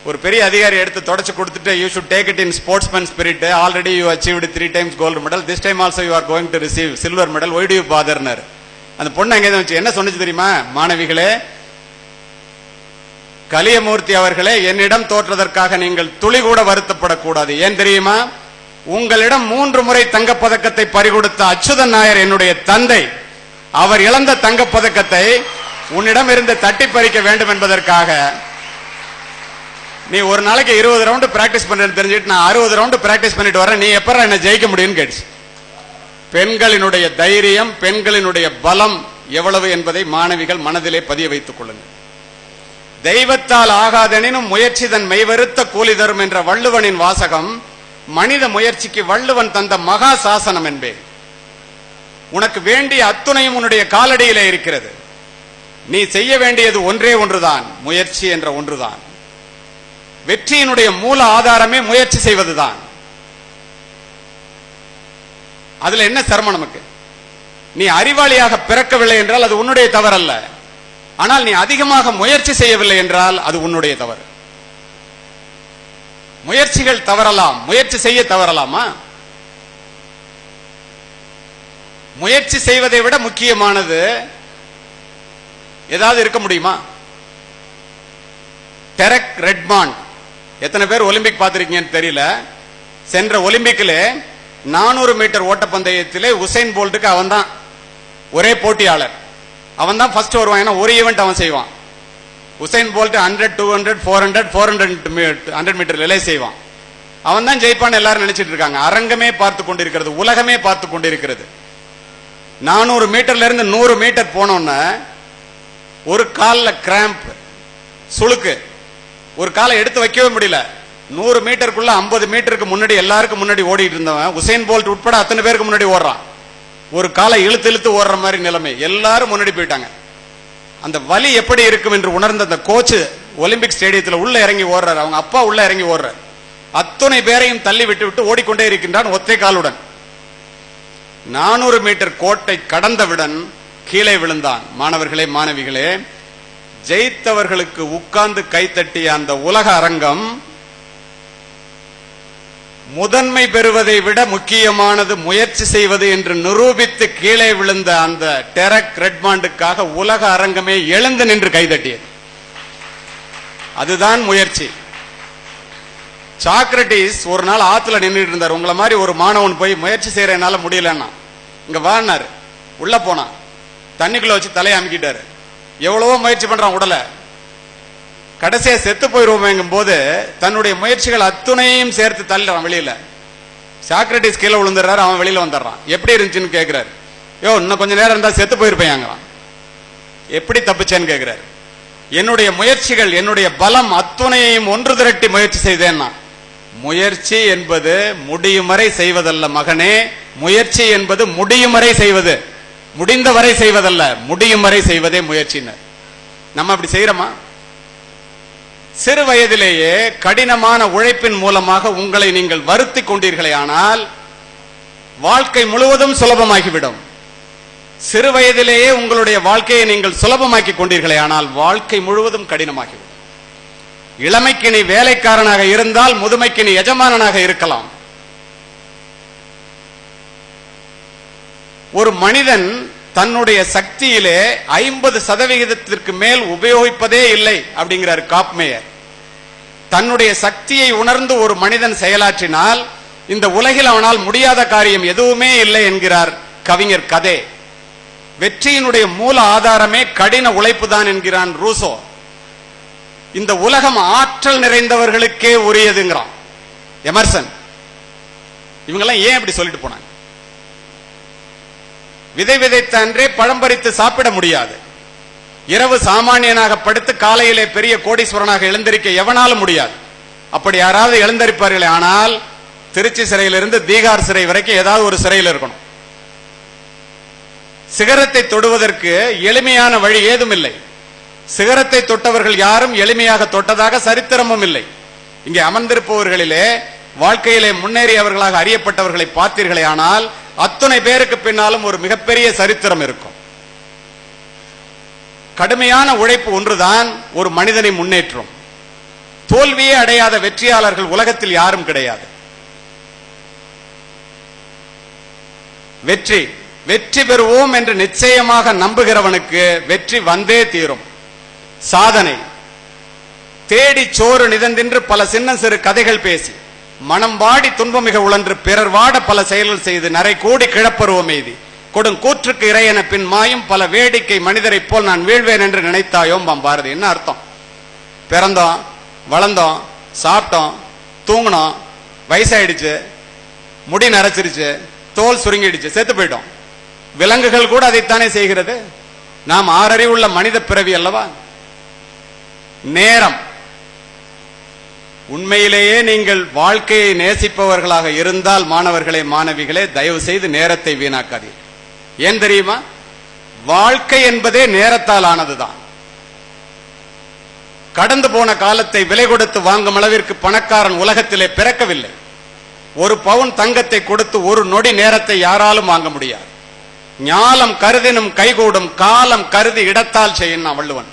ஒரு பெரிய அதிகாரி எடுத்து தொடச்சு கொடுத்துட்டு, you should take it in sportsman spirit, already you achieved 3 times gold medal, this time also you are going to receive silver medal, why do you பாதர்னர். அந்த பொண்ணு அங்கே வச்சு என்ன சொன்னிச்சு தெரியுமா? மாணவிகளே, கலியமூர்த்தி அவர்களே, என்னிடம் தோற்றதற்காக நீங்கள் துளி கூட வருத்தப்படக்கூடாது. ஏன் தெரியுமா? உங்களிடம் 3 முறை தங்கப்பதக்கத்தை பறிகொடுத்த அச்சுதன் நாயர் என்னுடைய தந்தை. அவர் இழந்த தங்கப்பதக்கத்தை உன்னிடம் இருந்து தட்டி பறிக்க வேண்டும் என்பதற்காக நீ ஒரு நாளைக்கு 20 ரவுண்டு பிராக்டிஸ் பண்றேன்னு தெரிஞ்சுட்டு நான் 60 ரவுண்டு பிராக்டிஸ் பண்ணிட்டு வரேன், நீ எப்ப என்ன ஜெயிக்க முடியும்னு கேட்டுச்சு. பெண்களினுடைய தைரியம், பெண்களினுடைய பலம் எவ்வளவு என்பதை மாணவிகள் மனதிலே பதிய வைத்துக் கொள்ளுங்கள். தெய்வத்தால் ஆகாதெனினும் முயற்சி தன் மெய்வருத்த கூலி தரும் என்ற வள்ளுவனின் வாசகம் மனித முயற்சிக்கு வள்ளுவன் தந்த மகா சாசனம் என்பேன். உனக்கு வேண்டிய அத்துணையும் உன்னுடைய காலடியிலே இருக்கிறது. நீ செய்ய வேண்டியது ஒன்றே ஒன்றுதான், முயற்சி என்ற ஒன்றுதான். வெற்றியினுடைய மூல ஆதாரமே முயற்சி செய்வதுதான். அதுல என்ன சிரமம் நமக்கு? நீ அறிவாளியாக பிறக்கவில்லை என்றால் அது உன்னுடைய தவறல்ல. ஆனால் நீ அதிகமாக முயற்சி செய்யவில்லை என்றால் அது உன்னுடைய தவறு. முயற்சிகள் தவறலாம், முயற்சி செய்ய தவறலாமா? முயற்சி செய்வதை விட முக்கியமானது ஏதாவது இருக்க முடியுமா? டெரக் ரெட்மாண்ட், எத்தனை பேர் ஒலிம்பிக் பார்த்திருக்கீங்கன்னு தெரியல. சென்ற ஒலிம்பிக்கிலே 400 மீட்டர் ஓட்டப்பந்தயத்திலே உசைன் போல்ட்டுக்கு அவன் தான் ஒரே போட்டியாளர். அவன் தான் ஃபர்ஸ்ட் வருவான். ஏன்னா ஒரு ஈவெண்ட் அவன் செய்வான். உசைன் போல்ட் 100, 200, 400, 400 மீட்டர் ரிலே செய்வான். அவன் தான் ஜெயிப்பான்னு எல்லாரும் நினைச்சிட்டு இருக்காங்க. அரங்கமே பார்த்து கொண்டிருக்கிறது, உலகமே பார்த்து கொண்டிருக்கிறது. 400 மீட்டர்ல இருந்து 100 மீட்டர் போனோன்னு ஒரு காலில் கிராம்ப், சுளுக்கு, ஒரு காலை எடுத்து வைக்கவே முடியல. 100 மீட்டருக்குள்ள 50 மீட்டருக்கு முன்னாடி எல்லாருக்கும் முன்னாடி ஓடிட்டு இருந்தவன் உசைன் போல்ட் உட்பட அத்தனை பேருக்கு முன்னாடி ஓடுறான். ஒரு காலை இழுத்து இழுத்து ஓடுற மாதிரி நிலைமை. எல்லாரும் முன்னாடி போயிட்டாங்க. அந்த வலி எப்படி இருக்கும் என்று உணர்ந்த அந்த கோச் ஒலிம்பிக் ஸ்டேடியத்தில் உள்ள இறங்கி ஓடுறாரு. அவங்க அப்பா உள்ள இறங்கி ஓடுறாரு. அத்தனை பேரையும் தள்ளி விட்டு விட்டு ஓடிக்கொண்டே இருக்கின்றான் ஒத்தை காலுடன். 400 மீட்டர் கோட்டை கடந்தவுடன் கீழே விழுந்தான். மாணவர்களே, மாணவிகளே, ஜெயித்தவர்களுக்கு உட்கார்ந்து கைத்தட்டிய அந்த உலக அரங்கம் முதன்மை பெறுவதை விட முக்கியமானது முயற்சி செய்வது என்று நிரூபித்து கீழே விழுந்த அந்த டெரக் ரெட்மாண்டுக்காக உலக அரங்கமே எழுந்து நின்று கைதட்டியது. அதுதான் முயற்சி. சாக்ரட்டிஸ் ஒரு நாள் ஆத்துல நின்றுட்டு இருந்தார். உங்களை மாதிரி ஒரு மாணவன் போய் முயற்சி செய்யறதுனால முடியலன்னா இங்க வானாரு. உள்ள போனா தண்ணிக்குள்ள வச்சு தலையை அமுக்கிட்டாரு. எவ்வளவோ முயற்சி பண்றான் உடலை, கடைசியா செத்து போயிருவோம் போது தன்னுடைய முயற்சிகள் அத்துணையும் சேர்த்து தள்ளுறான் வெளியில. சாக்ரட்டிஸ் கீழே விழுந்துடுறாரு, அவன் வெளியில வந்துடுறான். எப்படி இருந்துச்சுன்னு கேட்கிறாரு. யோ, இன்னும் கொஞ்ச நேரம் இருந்தா செத்து போயிருப்பேன். எப்படி தப்பிச்சேன்னு கேட்கிறாரு. என்னுடைய முயற்சிகள், என்னுடைய பலம் அத்துணையையும் ஒன்று திரட்டி முயற்சி செய்தேன்னா. முயற்சி என்பது முடியும் வரை செய்வதல்ல மகனே, முயற்சி என்பது முடியும் வரை செய்வது, முடிந்த வரை செய்வதல்ல, முடியும் வரை செய்வதே முயற்சினர். நம்ம அப்படி செய்யறோமா? சிறு வயதிலேயே கடினமான உழைப்பின் மூலமாக உங்களை நீங்கள் வருத்தி கொண்டீர்களே ஆனால் வாழ்க்கை முழுவதும் சுலபமாகிவிடும். சிறு வயதிலேயே உங்களுடைய வாழ்க்கையை நீங்கள் சுலபமாக்கி கொண்டீர்களே ஆனால் வாழ்க்கை முழுவதும் கடினமாகிவிடும். இளமைக்கு நீ வேலைக்காரனாக இருந்தால் முதுமைக்கு நீ எஜமானனாக இருக்கலாம். ஒரு மனிதன் தன்னுடைய சக்தியிலே 50% மேல் உபயோகிப்பதே இல்லை அப்படிங்கிறார் காப்மேயர். தன்னுடைய சக்தியை உணர்ந்து ஒரு மனிதன் செயலாற்றினால் இந்த உலகில் அவனால் முடியாத காரியம் எதுவுமே இல்லை என்கிறார் கவிஞர் கதே. வெற்றியினுடைய மூல ஆதாரமே கடின உழைப்பு தான் என்கிறான் ரூசோ. இந்த உலகம் ஆற்றல் நிறைந்தவர்களுக்கே உரியதுங்கிறான் எமர்சன். இவங்கெல்லாம் ஏன் அப்படி சொல்லிட்டு போனாங்க? விதை விதைத்த அன்றே பழம் பறித்து சாப்பிட முடியாது. இரவு சாமானியனாக படுத்து காலையிலே பெரிய கோடீஸ்வரனாக எழுந்திருக்க எவனாலும் முடியாது. அப்படி யாராவது எழுந்தரிப்பார்களே ஆனால் திருச்சி சிறையிலிருந்து தீகார் சிறை வரைக்கும் ஏதாவது ஒரு சிறையில் இருக்கணும். சிகரத்தை தொடுவதற்கு எளிமையான வழி ஏதும் இல்லை. சிகரத்தை தொட்டவர்கள் யாரும் எளிமையாக தொட்டதாக சரித்திரமும் இல்லை. இங்கே அமர்ந்திருப்பவர்களிலே வாழ்க்கையிலே முன்னேறியவர்களாக அறியப்பட்டவர்களை பார்த்தீர்களே ஆனால் அத்தனை பேருக்கு பின்னாலும் ஒரு மிகப்பெரிய சரித்திரம் இருக்கும். கடுமையான உழைப்பு ஒன்றுதான் ஒரு மனிதனை முன்னேற்றும். தோல்வியே அடையாத வெற்றியாளர்கள் உலகத்தில் யாரும் கிடையாது. வெற்றி பெறுவோம் என்று நிச்சயமாக நம்புகிறவனுக்கு வெற்றி வந்தே தீரும். சாதனை தேடி சோறு நிதந்தின்று பல சின்ன சிறு கதைகள் பேசி மனம் வாடி துன்பமிக உழன்று பிறர் வாட பல செயல்கள் செய்து நரை கூடி கிழப்பருவம் எய்தி கொடும் கூற்றுக்கு இறையென பின் மாயும் பல வேடிக்கை மனிதரை போல் நான் வீழ்வேன் என்று நினைத்தாயோம் பாரதி. என்ன அர்த்தம்? பிறந்தோம், வளர்ந்தோம், சாப்பிட்டோம், தூங்கினோம், வயசாயிடுச்சு, முடி நரைச்சிருச்சு, தோல் சுருங்கிடுச்சு, செத்து போயிட்டோம். விலங்குகள் கூட அதைத்தானே செய்கிறது. நாம் ஆறறிவுள்ள மனித பிறவி அல்லவா? நேரம் உண்மையிலேயே நீங்கள் வாழ்க்கையை நேசிப்பவர்களாக இருந்தால் மாணவர்களே மாணவிகளே தயவு செய்து நேரத்தை வீணாக்காதீர்கள். ஏன் தெரியுமா? வாழ்க்கை என்பதே நேரத்தால் ஆனதுதான். கடந்து போன காலத்தை விலை கொடுத்து வாங்கும் அளவிற்கு பணக்காரன் உலகத்திலே பிறக்கவில்லை. ஒரு பவுன் தங்கத்தை கொடுத்து ஒரு நொடி நேரத்தை யாராலும் வாங்க முடியாது. ஞாலம் கருதினும் கைகூடும், காலம் கருதி இடத்தால் செய்யணும் வள்ளுவன்.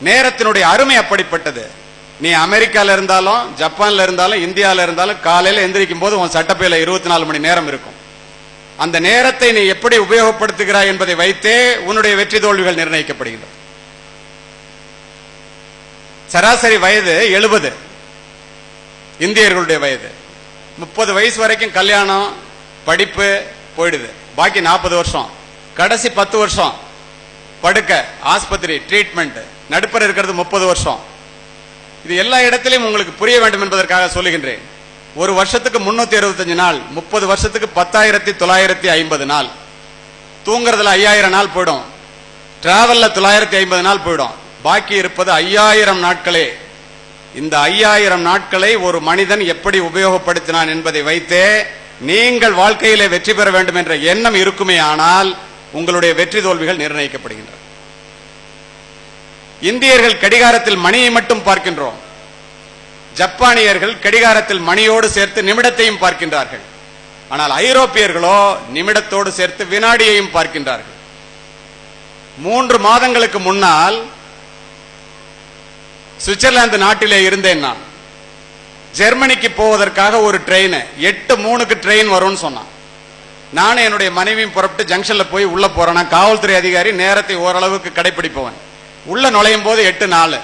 நேரத்தினுடைய அருமை அப்படிப்பட்டது. நீ அமெரிக்கால இருந்தாலும், ஜப்பான்ல இருந்தாலும், இந்தியால இருந்தாலும் காலையில எந்திரிக்கும் போது உன் சட்டப்பையில 24 மணி நேரம் இருக்கும். அந்த நேரத்தை நீ எப்படி உபயோகப்படுத்துகிறாய் என்பதை வைத்தே உன்னுடைய வெற்றி தோல்விகள் நிர்ணயிக்கப்படுகின்றன. சராசரி வயது 70. இந்தியர்களுடைய வயது 30 வயசு வரைக்கும் கல்யாணம் படிப்பு போயிடுது. பாக்கி 40 வருஷம், கடைசி 10 வருஷம் படுக்க, ஆஸ்பத்திரி ட்ரீட்மெண்ட், நடுப்பர் இருக்கிறது 30 வருஷம். இது எல்லா இடத்திலையும் உங்களுக்கு புரிய வேண்டும் என்பதற்காக சொல்லுகின்றேன். ஒரு வருஷத்துக்கு 365 நாள், 30 வருஷத்துக்கு 10,950 நாள். தூங்குறதுல 5000 நாள் போயிடும், டிராவல்ல 950 நாள் போயிடும். பாக்கி இருப்பது 5000 நாட்களே. இந்த 5000 நாட்களை ஒரு மனிதன் எப்படி உபயோகப்படுத்தினான் என்பதை வைத்தே நீங்கள் வாழ்க்கையிலே வெற்றி பெற வேண்டும் என்ற எண்ணம் இருக்குமே ஆனால் உங்களுடைய வெற்றி தோல்விகள் நிர்ணயிக்கப்படுகின்றன. இந்தியர்கள் கடிகாரத்தில் மணியை மட்டும் பார்க்கின்றோம். ஜப்பானியர்கள் கடிகாரத்தில் மணியோடு சேர்த்து நிமிடத்தையும் பார்க்கின்றார்கள். ஆனால் ஐரோப்பியர்களோ நிமிடத்தோடு சேர்த்து வினாடியையும் பார்க்கின்றார்கள். 3 மாதங்களுக்கு முன்னால் சுவிட்சர்லாந்து நாட்டிலே இருந்தேன். நான் ஜெர்மனிக்கு போவதற்காக ஒரு ட்ரெயின் 8:03 ட்ரெயின் வரும்னு சொன்னான். நானும் என்னுடைய மனைவியும் புறப்பட்டு ஜங்ஷன்ல போய் உள்ள போறேன். நான் காவல்துறை அதிகாரி, நேரத்தை ஓரளவுக்கு கடைபிடிப்பவன். உள்ள நுழையும் போது 8:04,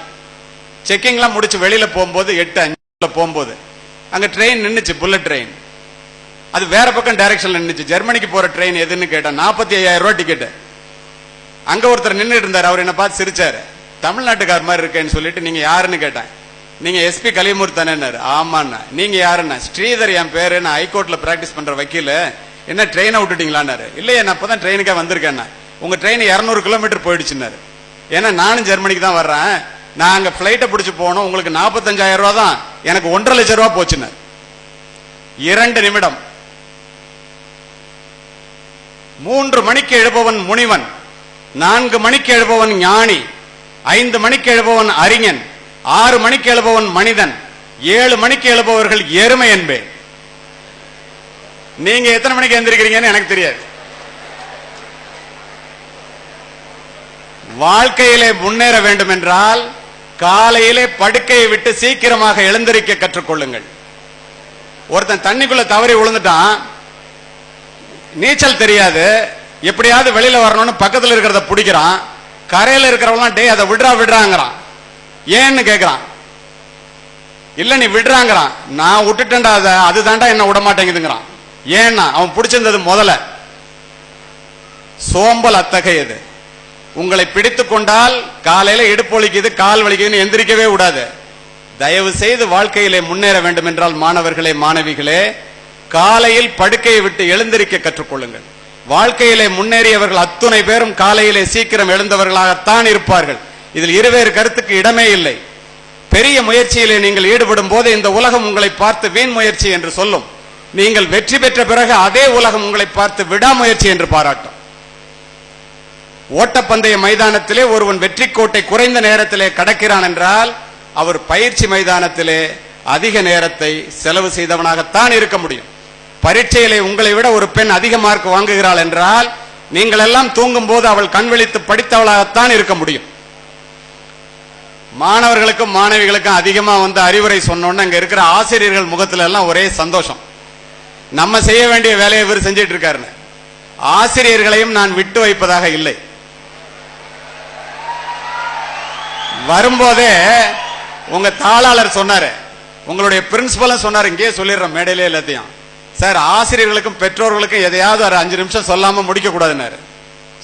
செக்கிங்லாம் முடிச்சு வெளியில போகும்போது 8:05 போகும்போது அங்க ட்ரெயின் நின்னுச்சு, புல்லட் ட்ரெயின். அது வேற பக்கம் டைரக்ஷன்ல நின்னுச்சு. ஜெர்மனிக்கு போற ட்ரெயின் எதுன்னு கேட்டேன். 45,000 ரூபாய் டிக்கெட். அங்க ஒருத்தர் நின்றுட்டு இருந்தார். அவர் என்ன பார்த்து சிரிச்சாரு. தமிழ்நாட்டுக்கார மாதிரி இருக்கேன்னு சொல்லிட்டு நீங்க யாருன்னு கேட்டேன். நீங்க எஸ்பி கலியமூர்த்தி தானே? ஆமாண்ணா. நீங்க யாருன்னா? ஸ்ரீதர் என் பேரு, நான் ஹைகோர்ட்ல பிராக்டிஸ் பண்ற வக்கீல். என்ன ட்ரெயினை விட்டுட்டீங்களான்னாரு. இல்லையே, நான் அப்பதான் ட்ரெயினுக்கா வந்திருக்கேன். உங்க ட்ரெயின் 200 கிலோமீட்டர் போயிடுச்சுன்னாரு. ஏன்னா நானும் ஜெர்மனிக்கு தான் வர்றேன், நான் அங்க பிளைட்டை பிடிச்சு போகணும், உங்களுக்கு 45,000 ரூபாய் தான், எனக்கு 1,50,000 ரூபாய் போச்சுன்னாரு. 2 நிமிடம். 3 மணிக்கு எழுபவன் முனிவன், 4 மணிக்கு எழுபவன் ஞானி, 5 மணிக்கு எழுபவன் அறிஞன், 6 மணிக்கு எழுபவன் மனிதன், 7 மணிக்கு எழுபவர்கள் எருமை என்பேன். நீங்க எத்தனை மணிக்கு எந்திரிக்கிறீங்கன்னு எனக்கு தெரியாது. வாழ்க்கையிலே முன்னேற வேண்டும் என்றால் காலையிலே படுக்கையை விட்டு சீக்கிரமாக எழுந்திருக்க கற்றுக்கொள்ளுங்கள். ஒருத்தன் தண்ணிக்குள்ள தவறி விழுந்துட்டான், நீச்சல் தெரியாது, எப்படியாவது வெளியில வரணும்னு பக்கத்தில் இருக்கிறத பிடிக்கிறான். கரையில இருக்கிறவங்களாம் டே அதை விடுறாங்கிறான். ஏன்னு கேட்கிறான். இல்ல நீ விடுறாங்கிறான். நான் விட்டுட்டேன்டா, அது தாண்டா என்ன விட மாட்டேங்குதுங்கிறான். ஏன்னா அவன் பிடிச்சிருந்தது முதல்ல. சோம்பல் அத்தகையது. உங்களை பிடித்துக் கொண்டால் காலையில இடுப்பு வலிக்குது, கால் வலிக்குதுன்னு எந்திரிக்கவே விடாது. தயவு செய்து வாழ்க்கையிலே முன்னேற வேண்டும் என்றால் மாணவர்களே மாணவிகளே, காலையில் படுக்கையை விட்டு எழுந்திருக்க கற்றுக்கொள்ளுங்கள். வாழ்க்கையிலே முன்னேறியவர்கள் அத்துணை பேரும் காலையிலே சீக்கிரம் எழுந்தவர்களாகத்தான் இருப்பார்கள். இதில் இருவேறு கருத்துக்கு இடமே இல்லை. பெரிய முயற்சியிலே நீங்கள் ஈடுபடும் போது இந்த உலகம் உங்களை பார்த்து வீண் முயற்சி என்று சொல்லும். நீங்கள் வெற்றி பெற்ற பிறகு அதே உலகம் உங்களை பார்த்து விடாமுயற்சி என்று பாராட்டும். ஓட்டப்பந்தய மைதானத்திலே ஒருவன் வெற்றி கோட்டை குறைந்த நேரத்திலே கடக்கிறான் என்றால் அவர் பயிற்சி மைதானத்திலே அதிக நேரத்தை செலவு செய்தவனாகத்தான் இருக்க முடியும். பரீட்சையிலே உங்களை விட ஒரு பெண் அதிக மார்க் வாங்குகிறாள் என்றால் நீங்கள் எல்லாம் தூங்கும் போது அவள் கண் விழித்து படித்தவளாகத்தான் இருக்க முடியும். மாணவர்களுக்கும் மாணவிகளுக்கும் அதிகமா அறிவுரை சொன்னோன்னு அங்க இருக்கிற ஆசிரியர்கள் முகத்துல எல்லாம் ஒரே சந்தோஷம். நம்ம செய்ய வேண்டிய வேலையை இவர் செஞ்சிட்டு இருக்காருன்னு. ஆசிரியர்களையும் நான் விட்டு வைப்பதாக இல்லை. வரும்போதே உங்க தாளாளர் சொன்னாரு, உங்களுடைய பிரின்சிபலும் சொன்னாரு, இங்கே சொல்லிடுறோம் மேடையிலே எல்லாத்தையும், சார் ஆசிரியர்களுக்கும் பெற்றோர்களுக்கும் எதையாவது ஒரு 5 நிமிஷம் சொல்லாம முடிக்க கூடாதுன்னாரு.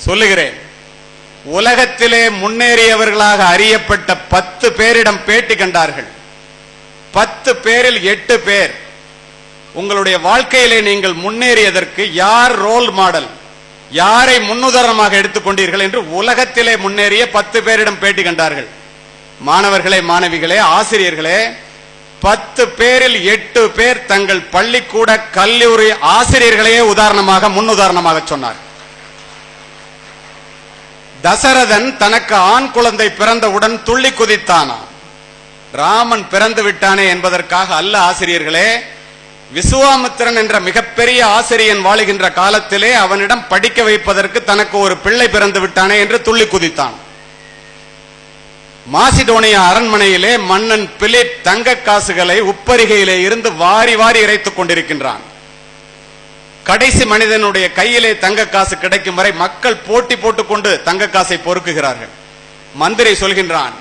சொல்லுகிறேன், உலகத்திலே முன்னேறியவர்களாக அறியப்பட்ட 10 பேரிடம் பேட்டி கண்டார்கள். 10 பேரில் 8 பேர் உங்களுடைய வாழ்க்கையிலே நீங்கள் முன்னேறியதற்கு யார் ரோல் மாடல், யாரை முன்னுதாரணமாக எடுத்துக்கொண்டீர்கள் என்று உலகத்திலே முன்னேறிய 10 பேரிடம் பேட்டி கண்டார்கள். மாணவர்களே, மாணவிகளே, ஆசிரியர்களே, 10 பேரில் 8 பேர் தங்கள் பள்ளிக்கூட கல்லூரி ஆசிரியர்களையே உதாரணமாக முன்னுதாரணமாக சொன்னார். தசரதன் தனக்கு ஆண் குழந்தை பிறந்தவுடன் துள்ளி குதித்தானா? ராமன் பிறந்து விட்டானே என்பதற்காக அல்ல ஆசிரியர்களே. விசுவாமித்திரன் என்ற மிகப்பெரிய ஆசிரியன் வாழுகின்ற காலத்திலே அவனிடம் படிக்க வைப்பதற்கு தனக்கு ஒரு பிள்ளை பிறந்து விட்டானே என்று துள்ளி குதித்தான். மாசிடோனியா அரண்மனையிலே மன்னன் பிலிப் தங்க காசுகளை உப்பரிகையிலே இருந்து வாரி வாரி இறைத்துக் கொண்டிருக்கின்றான். கடைசி மனிதனுடைய கையிலே தங்க காசு கிடைக்கும் வரை மக்கள் போட்டி போட்டுக் கொண்டு தங்க காசை பொறுக்குகிறார்கள். மந்திரி சொல்கின்றான்,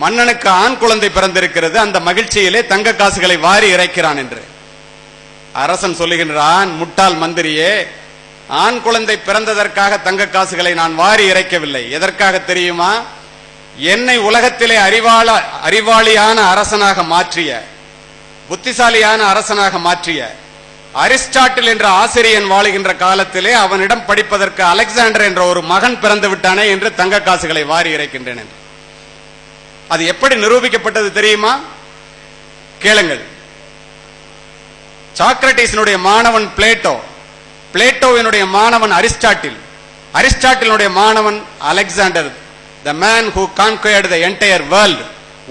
மன்னனுக்கு ஆண் குழந்தை பிறந்திருக்கிறது, அந்த மகிழ்ச்சியிலே தங்க காசுகளை வாரி இறைக்கிறான் என்று. அரசன் சொல்லுகின்றான், முட்டாள் மந்திரியே, ஆண் குழந்தை பிறந்ததற்காக தங்க காசுகளை நான் வாரி இறைக்கவில்லை. எதற்காக தெரியுமா? என்னை உலகத்திலே அறிவாளியான அரசனாக மாற்றிய, புத்திசாலியான அரசனாக மாற்றிய அரிஸ்டாட்டில் என்ற ஆசிரியன் வாழுகின்ற காலத்திலே அவனிடம் படிப்பதற்கு அலெக்சாண்டர் என்ற ஒரு மகன் பிறந்து விட்டானே என்று தங்க காசுகளை வாரி இறைக்கின்றேன் என்று. அது எப்படி நிரூபிக்கப்பட்டது தெரியுமா? கேளுங்கள். சாக்ரட்டிஸினுடைய மாணவன் பிளேட்டோ, பிளேட்டோவினுடைய மாணவன் அரிஸ்டாட்டில், அரிஸ்டாட்டிலுடைய மாணவன் Alexander, the man who conquered the entire world,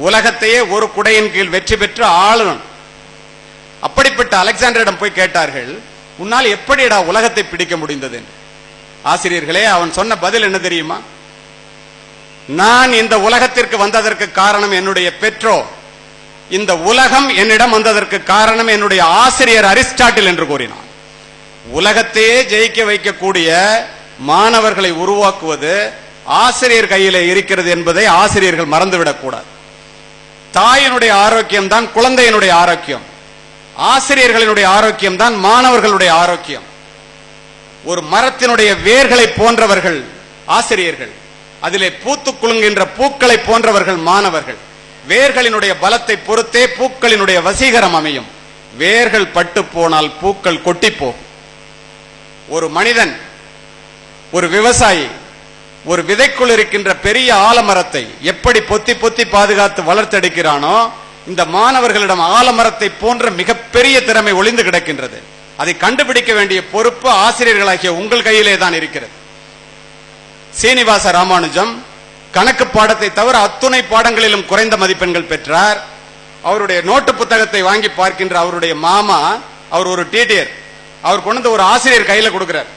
உலகத்தையே ஒரு குடையின் கீழ் வெற்றி பெற்று ஆளுநன். அப்படிப்பட்ட அலெக்சாண்டரிடம் போய் கேட்டார்கள், உன்னால் எப்படிடா உலகத்தை பிடிக்க முடிந்தது? ஆசிரியர்களே, அவன் சொன்ன பதில் என்ன தெரியுமா? நான் இந்த உலகத்திற்கு வந்ததற்கு காரணம் என்னுடைய பெற்றோர், இந்த உலகம் என்னிடம் வந்ததற்கு காரணம் என்னுடைய ஆசிரியர் அரிஸ்டாட்டில் என்று கூறினான். உலகத்தையே ஜெயிக்க வைக்கக்கூடிய மாணவர்களை உருவாக்குவது ஆசிரியர் கையிலே இருக்கிறது என்பதை ஆசிரியர்கள் மறந்துவிடக் கூடாது. தாயினுடைய ஆரோக்கியம் தான் குழந்தையினுடைய ஆரோக்கியம், ஆசிரியர்களினுடைய ஆரோக்கியம் தான் மாணவர்களுடைய ஆரோக்கியம். ஒரு மரத்தினுடைய வேர்களை போன்றவர்கள் ஆசிரியர்கள், அதிலே பூத்து குலுங்குகின்ற பூக்களை போன்றவர்கள் மாணவர்கள். வேர்களினுடைய பலத்தை பொறுத்தே பூக்களினுடைய வசீகரம் அமையும். வேர்கள் பட்டு போனால் பூக்கள் கொட்டிப்போ. ஒரு மனிதன், ஒரு விவசாயி, ஒரு விதைக்குள் இருக்கின்ற பெரிய ஆலமரத்தை எப்படி பொத்தி பொத்தி பாதுகாத்து வளர்த்தெடுக்கிறானோ, இந்த மாணவர்களிடம் ஆலமரத்தை போன்ற மிகப்பெரிய திறமை ஒளிந்து கிடக்கின்றது. அதை கண்டுபிடிக்க வேண்டிய பொறுப்பு ஆசிரியர்களாகிய உங்கள் கையிலே தான் இருக்கிறது. சீனிவாச ராமானுஜம் கணக்கு பாடத்தை தவிர அத்துணை பாடங்களிலும் குறைந்த மதிப்பெண்கள் பெற்றார். அவருடைய நோட்டு புத்தகத்தை வாங்கி பார்க்கின்ற அவருடைய மாமா, அவர் ஒரு டீச்சர், அவர் கொண்டு ஒரு ஆசிரியர் கையில கொடுக்கிறார்.